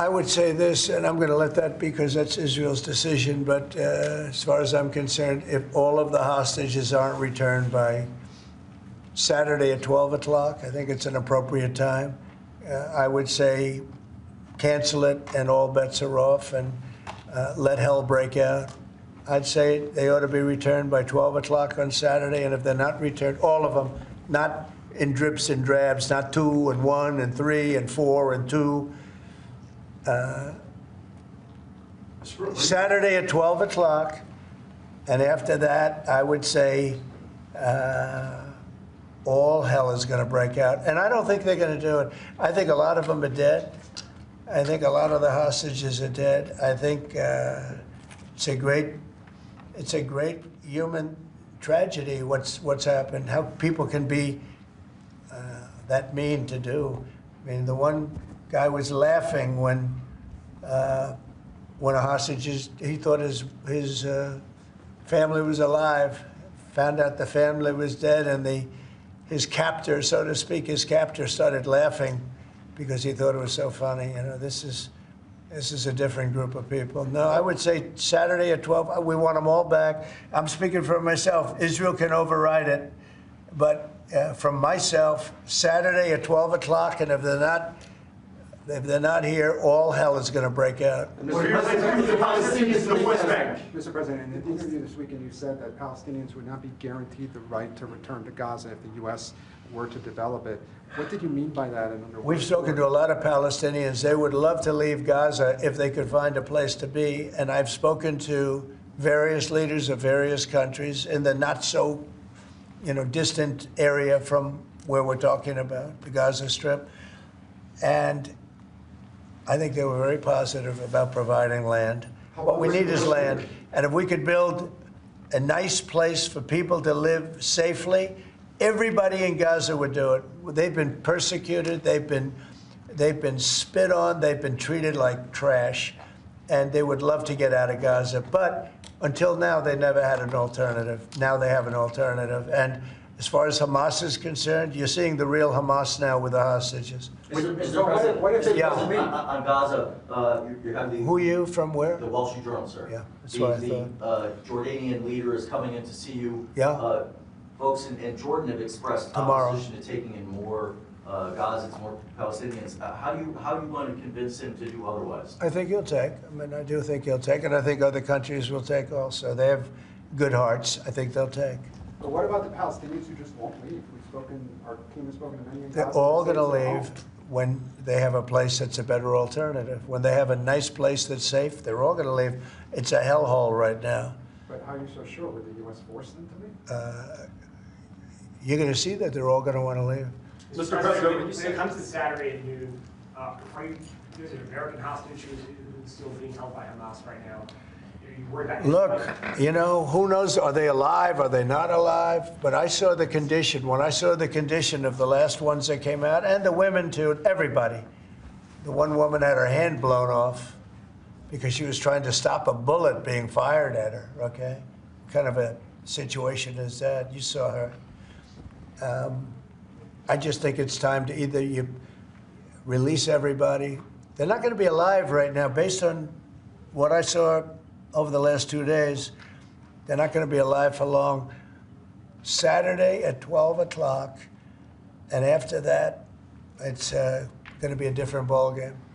I would say this, and I'm going to let that because that's Israel's decision, but as far as I'm concerned, if all of the hostages aren't returned by Saturday at 12 o'clock, I think it's an appropriate time. I would say cancel it and all bets are off and let hell break out. I'd say they ought to be returned by 12 o'clock on Saturday, and if they're not returned, all of them, not in drips and drabs, not 2 and 1 and 3 and 4 and 2. Saturday at 12 o'clock, and after that, I would say all hell is going to break out. And I don't think they're going to do it. I think a lot of them are dead. I think a lot of the hostages are dead. I think it's a great human tragedy what's happened, how people can be that mean to do. I mean, the one guy was laughing when a hostage, he thought his family was alive, found out the family was dead, and his captor, so to speak, started laughing because he thought it was so funny. You know, this is a different group of people. No, I would say Saturday at 12, we want them all back. I'm speaking for myself. Israel can override it, but from myself, Saturday at 12 o'clock, and if they're not here, all hell is going to break out. Mr. President, in an interview this weekend, you said that Palestinians would not be guaranteed the right to return to Gaza if the U.S. were to develop it. What did you mean by that? And we've spoken to a lot of Palestinians. They would love to leave Gaza if they could find a place to be. And I've spoken to various leaders of various countries in the not so, distant area from where we're talking about, the Gaza Strip. And I think they were very positive about providing land. What we need is land. And if we could build a nice place for people to live safely, everybody in Gaza would do it. They've been persecuted. They've been spit on. They've been treated like trash. And they would love to get out of Gaza. But until now, they never had an alternative. Now they have an alternative. And as far as Hamas is concerned, you're seeing the real Hamas now with the hostages. Mr. President, on Gaza, you're having Who are you? From where? The Wall Street Journal, sir. Yeah, that's what I thought. The Jordanian leader is coming in to see you. Yeah. Folks in Jordan have expressed opposition to taking in more Gazans, more Palestinians. How are you going to convince him to do otherwise? I think he'll take. I mean, I do think he'll take, and I think other countries will take also. They have good hearts. I think they'll take. But what about the Palestinians who just won't leave? Our team has spoken to many in Gaza. They're all going to leave when they have a place that's a better alternative. When they have a nice place that's safe, they're all going to leave. It's a hellhole right now. But how are you so sure? Would the U.S. force them to leave? You're going to see that they're all going to want to leave. Mr. President, when it comes to Saturday at noon, there's an American hostage who's still being held by Hamas right now. Look, who knows? Are they alive? Are they not alive? But I saw the condition. When I saw the condition of the last ones that came out, and the women too, everybody. The one woman had her hand blown off because she was trying to stop a bullet being fired at her, okay? What kind of a situation is that? You saw her. I just think it's time to either you release everybody. They're not going to be alive right now, based on what I saw over the last 2 days. They're not going to be alive for long. Saturday at 12 o'clock, and after that, it's going to be a different ballgame.